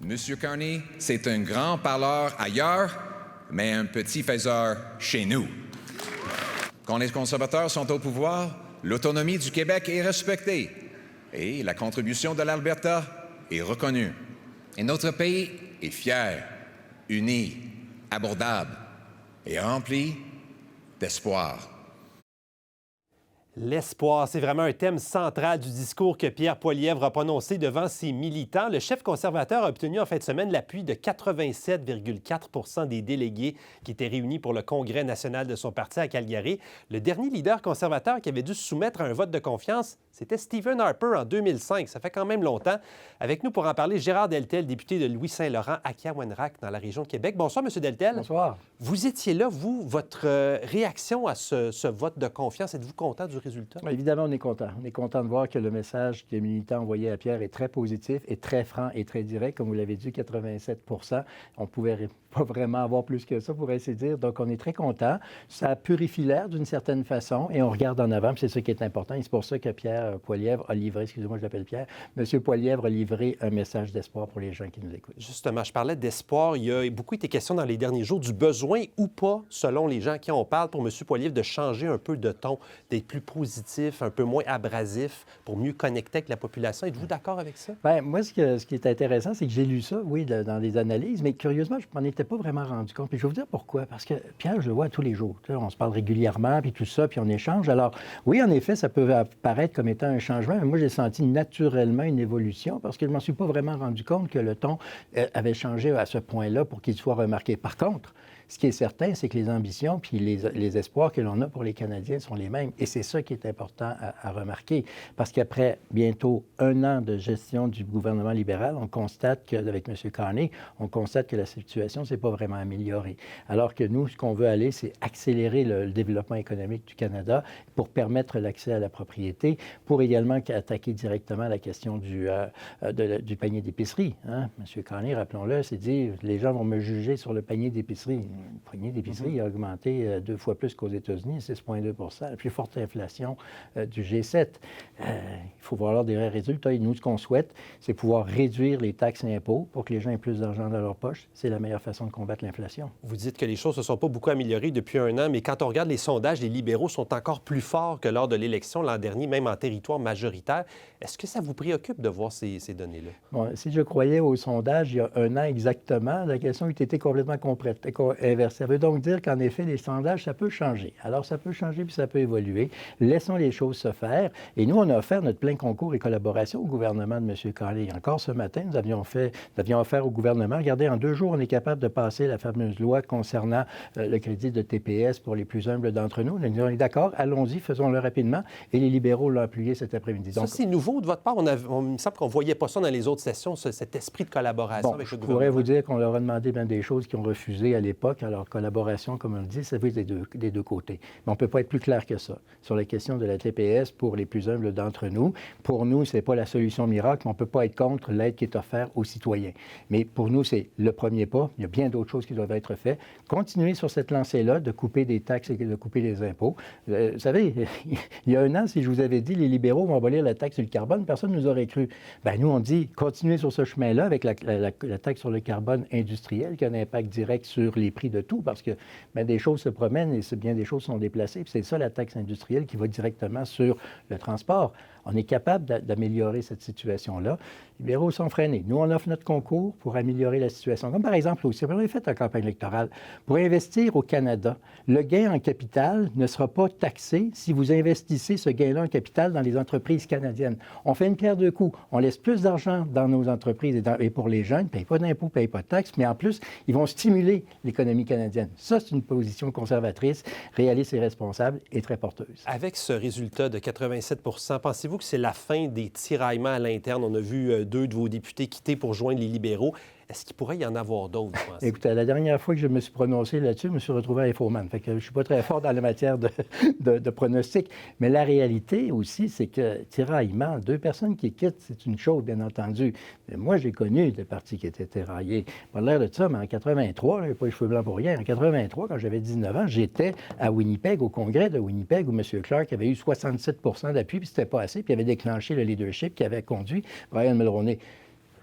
Monsieur Carney, c'est un grand parleur ailleurs, mais un petit faiseur chez nous. Quand les conservateurs sont au pouvoir, l'autonomie du Québec est respectée et la contribution de l'Alberta est reconnue. Et notre pays est fier, uni, abordable et rempli d'espoir. L'espoir, c'est vraiment un thème central du discours que Pierre Poilievre a prononcé devant ses militants. Le chef conservateur a obtenu en fin de semaine l'appui de 87,4 % des délégués qui étaient réunis pour le Congrès national de son parti à Calgary. Le dernier leader conservateur qui avait dû se soumettre à un vote de confiance, c'était Stephen Harper en 2005. Ça fait quand même longtemps. Avec nous pour en parler, Gérard Deltel, député de Louis-Saint-Laurent, Akia-Wenrac, dans la région de Québec. Bonsoir, M. Deltel. Bonsoir. Vous étiez là, vous, votre réaction à ce vote de confiance, êtes-vous content du résultat? Évidemment, on est content. On est content de voir que le message que les militants envoyaient à Pierre est très positif, est très franc et très direct. Comme vous l'avez dit, 87 % On ne pouvait pas vraiment avoir plus que ça, pour ainsi dire. Donc, on est très content. Ça purifie l'air d'une certaine façon et on regarde en avant. C'est ça qui est important. Et c'est pour ça que Pierre Poilievre a livré, excusez-moi, je l'appelle Pierre, M. Poilievre a livré un message d'espoir pour les gens qui nous écoutent. Justement, je parlais d'espoir. Il y a beaucoup été question dans les derniers jours du besoin ou pas, selon les gens à qui on parle, pour M. Poilievre de changer un peu de ton, d'être plus positif, un peu moins abrasif, pour mieux connecter avec la population. Êtes-vous d'accord avec ça? Bien, moi, ce qui est intéressant, c'est que j'ai lu ça, oui, dans les analyses, mais curieusement, je m'en étais pas vraiment rendu compte. Puis je vais vous dire pourquoi. Parce que Pierre, je le vois tous les jours. Tu sais, on se parle régulièrement, puis tout ça, puis on échange. Alors, oui, en effet, ça peut apparaître comme étant un changement, mais moi, j'ai senti naturellement une évolution parce que je ne m'en suis pas vraiment rendu compte que le ton avait changé à ce point-là pour qu'il soit remarqué. Par contre, ce qui est certain, c'est que les ambitions puis les espoirs que l'on a pour les Canadiens sont les mêmes. Et c'est ça qui est important à remarquer. Parce qu'après bientôt 1 an de gestion du gouvernement libéral, on constate qu'avec M. Carney, on constate que la situation ne s'est pas vraiment améliorée. Alors que nous, ce qu'on veut aller, c'est accélérer le développement économique du Canada pour permettre l'accès à la propriété, pour également attaquer directement la question du panier d'épicerie. Hein? M. Carney, rappelons-le, s'est dit, les gens vont me juger sur le panier d'épicerie. Le panier d'épicerie a augmenté 2 fois plus qu'aux États-Unis, 6,2 % la plus forte inflation du G7. Il faut voir des vrais résultats. Et nous, ce qu'on souhaite, c'est pouvoir réduire les taxes et impôts pour que les gens aient plus d'argent dans leur poche. C'est la meilleure façon de combattre l'inflation. Vous dites que les choses ne se sont pas beaucoup améliorées depuis 1 an, mais quand on regarde les sondages, les libéraux sont encore plus forts que lors de l'élection l'an dernier, même en territoire majoritaire. Est-ce que ça vous préoccupe de voir ces données-là? Bon, si je croyais aux sondages il y a 1 an exactement, la question eût été complètement inversée. Ça veut donc dire qu'en effet, les sondages, ça peut changer. Alors, ça peut changer puis ça peut évoluer. Laissons les choses se faire. Et nous, on a offert notre plein concours et collaboration au gouvernement de M. Carney. Encore ce matin, nous avions offert au gouvernement, regardez, en 2 jours, on est capable de passer la fameuse loi concernant le crédit de TPS pour les plus humbles d'entre nous. On est d'accord, allons-y, faisons-le rapidement. Et les libéraux l'ont appuyé cet après-midi. Donc, ça, c'est nouveau de votre part. Il me semble qu'on ne voyait pas ça dans les autres sessions, cet esprit de collaboration avec le gouvernement. Je pourrais vous dire qu'on leur a demandé bien des choses qu'ils ont refusées à l'époque. Alors, collaboration, comme on le dit, ça veut des deux côtés. Mais on ne peut pas être plus clair que ça. Sur la question de la TPS pour les plus humbles d'entre nous, pour nous, ce n'est pas la solution miracle, mais on ne peut pas être contre l'aide qui est offerte aux citoyens. Mais pour nous, c'est le premier pas. Il y a bien d'autres choses qui doivent être faites. Continuer sur cette lancée-là, de couper des taxes et de couper des impôts. Vous savez, il y a 1 an, si je vous avais dit les libéraux vont abolir la taxe sur le carbone, personne ne nous aurait cru. Bien, nous, on dit continuer sur ce chemin-là avec la taxe sur le carbone industriel qui a un impact direct sur les prix de tout, parce que bien des choses se promènent et bien des choses sont déplacées. Puis c'est ça, la taxe industrielle qui va directement sur le transport. On est capable d'améliorer cette situation-là. Les libéraux sont freinés. Nous, on offre notre concours pour améliorer la situation. Comme par exemple aussi, on a fait en campagne électorale. Pour investir au Canada, le gain en capital ne sera pas taxé si vous investissez ce gain-là en capital dans les entreprises canadiennes. On fait une pierre deux coups. On laisse plus d'argent dans nos entreprises et pour les gens, ils ne payent pas d'impôts, ne payent pas de taxes, mais en plus, ils vont stimuler l'économie canadienne. Ça, c'est une position conservatrice, réaliste et responsable et très porteuse. Avec ce résultat de 87 %, pensez-vous que c'est la fin des tiraillements à l'interne? On a vu 2 de vos députés quitter pour joindre les libéraux. Est-ce qu'il pourrait y en avoir d'autres, vous pensez? Écoutez, la dernière fois que je me suis prononcé là-dessus, je me suis retrouvé à Infoman. Fait que je ne suis pas très fort dans la matière de pronostic. Mais la réalité aussi, c'est que tiraillement, 2 personnes qui quittent, c'est une chose, bien entendu. Mais moi, j'ai connu des partis qui étaient tiraillés. Pas l'air de ça, mais en 83, je n'ai pas les cheveux blancs pour rien. En 83, quand j'avais 19 ans, j'étais à Winnipeg, au congrès de Winnipeg, où M. Clark avait eu 67 % d'appui, puis c'était pas assez, puis il avait déclenché le leadership qui avait conduit Brian Mulroney.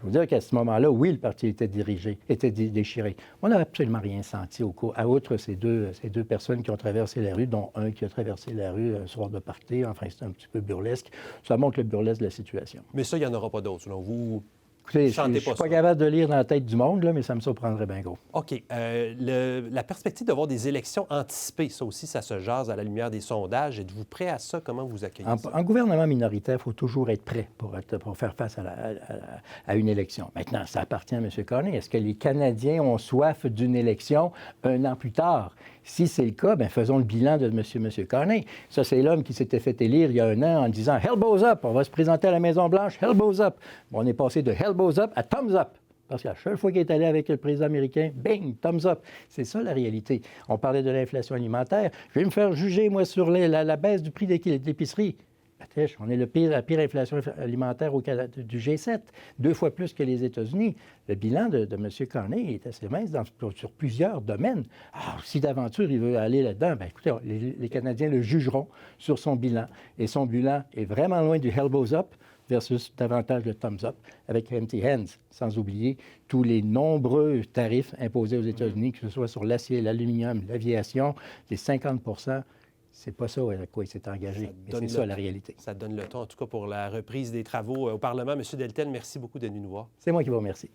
Je veux dire qu'à ce moment-là, oui, le parti était déchiré. On n'a absolument rien senti outre ces deux personnes qui ont traversé la rue, dont un qui a traversé la rue un soir de party. Enfin, c'est un petit peu burlesque. Ça montre le burlesque de la situation. Mais ça, il n'y en aura pas d'autres, selon vous? Écoutez, je ne suis pas capable de lire dans la tête du monde, là, mais ça me surprendrait bien gros. OK. La perspective d'avoir des élections anticipées, ça aussi, ça se jase à la lumière des sondages. Êtes-vous prêt à ça? Comment vous accueillez ça? En gouvernement minoritaire, il faut toujours être prêt pour faire face à une élection. Maintenant, ça appartient à M. Carney. Est-ce que les Canadiens ont soif d'une élection un an plus tard? Si c'est le cas, bien, faisons le bilan de M. Carney. Ça, c'est l'homme qui s'était fait élire il y a un an en disant « Elbows up! On va se présenter à la Maison-Blanche, elbows up! » Bon, on est passé de « elbows up » à « thumbs up ». Parce qu'à chaque fois qu'il est allé avec le président américain, bing, thumbs up. C'est ça la réalité. On parlait de l'inflation alimentaire. Je vais me faire juger, moi, sur la baisse du prix d'épicerie. On est la pire inflation alimentaire du G7, 2 fois plus que les États-Unis. Le bilan de M. Carney est assez mince sur plusieurs domaines. Alors, si d'aventure il veut aller là-dedans, bien, écoutez, les Canadiens le jugeront sur son bilan. Et son bilan est vraiment loin du elbows up versus davantage le thumbs up avec empty hands, sans oublier tous les nombreux tarifs imposés aux États-Unis, que ce soit sur l'acier, l'aluminium, l'aviation, les 50 %. C'est pas ça à quoi il s'est engagé. C'est ça la réalité. Ça donne le ton, en tout cas, pour la reprise des travaux au Parlement. M. Deltel, merci beaucoup d'être venu nous voir. C'est moi qui vous remercie.